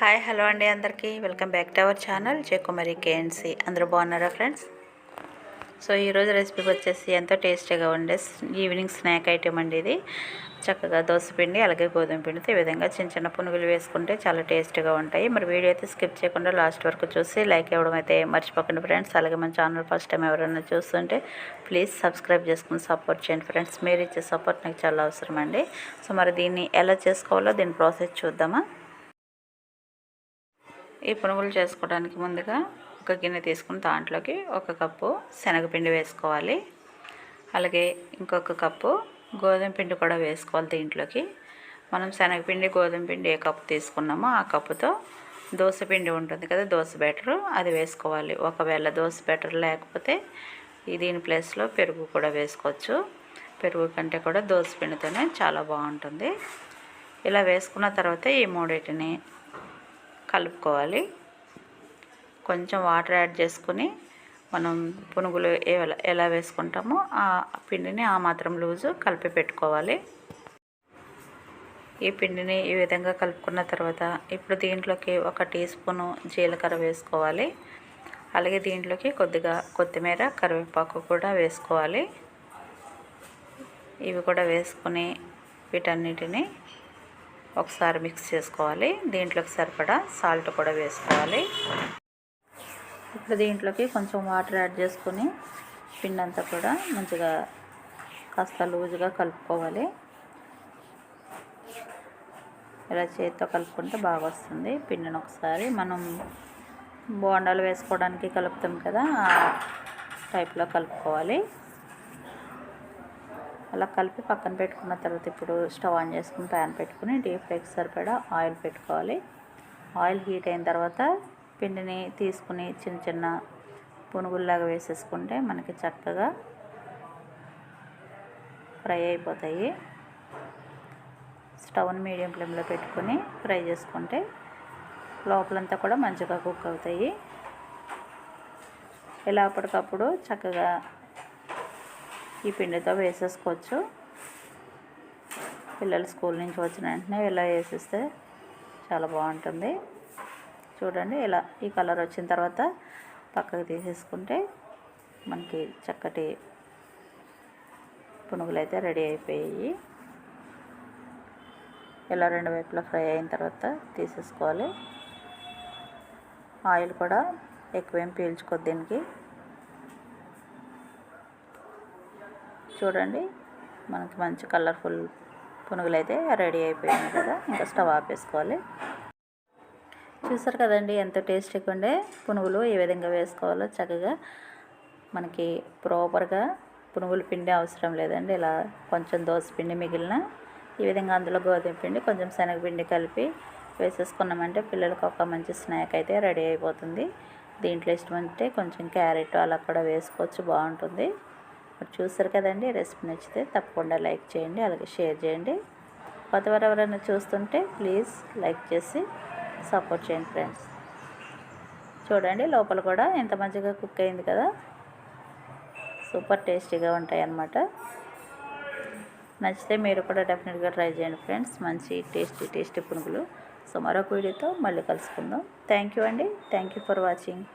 Hi hello అండి అందరికీ welcome back to our channel Jayakumari కేఎన్సి. అందరూ బాగున్నారా ఫ్రెండ్స్? సో ఈరోజు రెసిపీ వచ్చేసి ఎంతో టేస్టీగా ఉండే ఈవినింగ్ స్నాక్ ఐటెం అండి. ఇది చక్కగా దోసపిండి అలాగే గోధుమ పిండితో ఈ విధంగా చిన్న చిన్న పునుగులు వేసుకుంటే చాలా టేస్టీగా ఉంటాయి. మరి వీడియో అయితే స్కిప్ చేయకుండా లాస్ట్ వరకు చూసి లైక్ ఇవ్వడం అయితే మర్చిపోకండి ఫ్రెండ్స్. అలాగే మన ఛానల్ ఫస్ట్ టైం ఎవరైనా చూస్తుంటే ప్లీజ్ సబ్స్క్రైబ్ చేసుకుని సపోర్ట్ చేయండి ఫ్రెండ్స్. మీరు ఇచ్చే సపోర్ట్ నాకు చాలా అవసరం అండి. సో మరి దీన్ని ఎలా చేసుకోవాలో దీని ప్రాసెస్ చూద్దామా. ఈ పునుగులు చేసుకోవడానికి ముందుగా ఒక గిన్నె తీసుకుని దాంట్లోకి 1 కప్పు శనగపిండి వేసుకోవాలి. అలాగే ఇంకొక కప్పు గోధుమ పిండి కూడా వేసుకోవాలి. దీంట్లోకి మనం శనగపిండి గోధుమ పిండి ఏ కప్పు తీసుకున్నామో ఆ కప్పుతో దోశ పిండి ఉంటుంది కదా, దోశ బ్యాటరు అది వేసుకోవాలి. ఒకవేళ దోశ బ్యాటర్ లేకపోతే దీని ప్లేస్లో పెరుగు కూడా వేసుకోవచ్చు. పెరుగు కంటే కూడా దోశ పిండితోనే చాలా బాగుంటుంది. ఇలా వేసుకున్న తర్వాత ఈ మూడింటిని కలుపుకోవాలి. కొంచెం వాటర్ యాడ్ చేసుకుని మనం పునుగులు ఎలా వేసుకుంటామో ఆ పిండిని ఆ మాత్రం లూజు కలిపి పెట్టుకోవాలి. ఈ పిండిని ఈ విధంగా కలుపుకున్న తర్వాత ఇప్పుడు దీంట్లోకి 1 టీ స్పూను జీలకర్ర వేసుకోవాలి. అలాగే దీంట్లోకి కొద్దిగా కొత్తిమీర కరివేపాకు కూడా వేసుకోవాలి. ఇవి కూడా వేసుకొని వీటన్నిటిని ఒకసారి మిక్స్ చేసుకోవాలి. దీంట్లోకి సరిపడా సాల్ట్ కూడా వేసుకోవాలి. ఇప్పుడు దీంట్లోకి కొంచెం వాటర్ యాడ్ చేసుకొని పిండి అంతా కూడా మంచిగా కాస్త లూజుగా కలుపుకోవాలి. ఇలా చేతితో కలుపుకుంటే బాగా వస్తుంది. పిండిని ఒకసారి మనం బోండాలు వేసుకోవడానికి కలుపుతాం కదా, ఆ టైప్లో కలుపుకోవాలి. అలా కలిపి పక్కన పెట్టుకున్న తర్వాత ఇప్పుడు స్టవ్ ఆన్ చేసుకుని ప్యాన్ పెట్టుకుని డీప్ ఫ్రైకి సరిపడా ఆయిల్ పెట్టుకోవాలి. ఆయిల్ హీట్ అయిన తర్వాత పిండిని తీసుకుని చిన్న చిన్న పునుగుల్లాగా వేసేసుకుంటే మనకి చక్కగా ఫ్రై అయిపోతాయి. స్టవ్ని మీడియం ఫ్లేమ్లో పెట్టుకుని ఫ్రై చేసుకుంటే లోపలంతా కూడా మంచిగా కుక్ అవుతాయి. ఇలా అప్పటికప్పుడు చక్కగా ఈ పిండితో వేసేసుకోవచ్చు. పిల్లలు స్కూల్ నుంచి వచ్చిన వెంటనే ఇలా వేసేస్తే చాలా బాగుంటుంది. చూడండి, ఇలా ఈ కలర్ వచ్చిన తర్వాత పక్కకు తీసేసుకుంటే మనకి చక్కటి పునుగులు అయితే రెడీ అయిపోయాయి. ఇలా 2 వైపులా ఫ్రై అయిన తర్వాత తీసేసుకోవాలి. ఆయిల్ కూడా ఎక్కువేం పీల్చుకోద్దు దీనికి. చూడండి, మనకి మంచి కలర్ఫుల్ పునుగులు అయితే రెడీ అయిపోయినాయి కదా. ఇంకా స్టవ్ ఆపేసుకోవాలి. చూసారు కదండి ఎంతో టేస్టీగా ఉండే పునుగులు ఏ విధంగా వేసుకోవాలో. చక్కగా మనకి ప్రాపర్గా పునుగుల పిండి అవసరం లేదండి. ఇలా కొంచెం దోశ పిండి మిగిలిన ఈ విధంగా అందులో గోధుమ పిండి కొంచెం శనగపిండి కలిపి వేసేసుకున్నామంటే పిల్లలకు ఒక మంచి స్నాక్ అయితే రెడీ అయిపోతుంది. దీంట్లో ఇష్టమంటే కొంచెం క్యారెట్ అలా కూడా వేసుకోవచ్చు, బాగుంటుంది. మరి చూస్తారు కదండి, రెసిపీ నచ్చితే తప్పకుండా లైక్ చేయండి, అలాగే షేర్ చేయండి. కొత్తవారు ఎవరైనా చూస్తుంటే ప్లీజ్ లైక్ చేసి సపోర్ట్ చేయండి ఫ్రెండ్స్. చూడండి, లోపల కూడా ఎంత మంచిగా కుక్ అయింది కదా, సూపర్ టేస్టీగా ఉంటాయి అన్నమాట. నచ్చితే మీరు కూడా డెఫినెట్గా ట్రై చేయండి ఫ్రెండ్స్. మంచి టేస్టీ పునుగులు. సో మరొక వీడియోతో మళ్ళీ కలుసుకుందాం. థ్యాంక్ యూ అండి. Thank you for watching.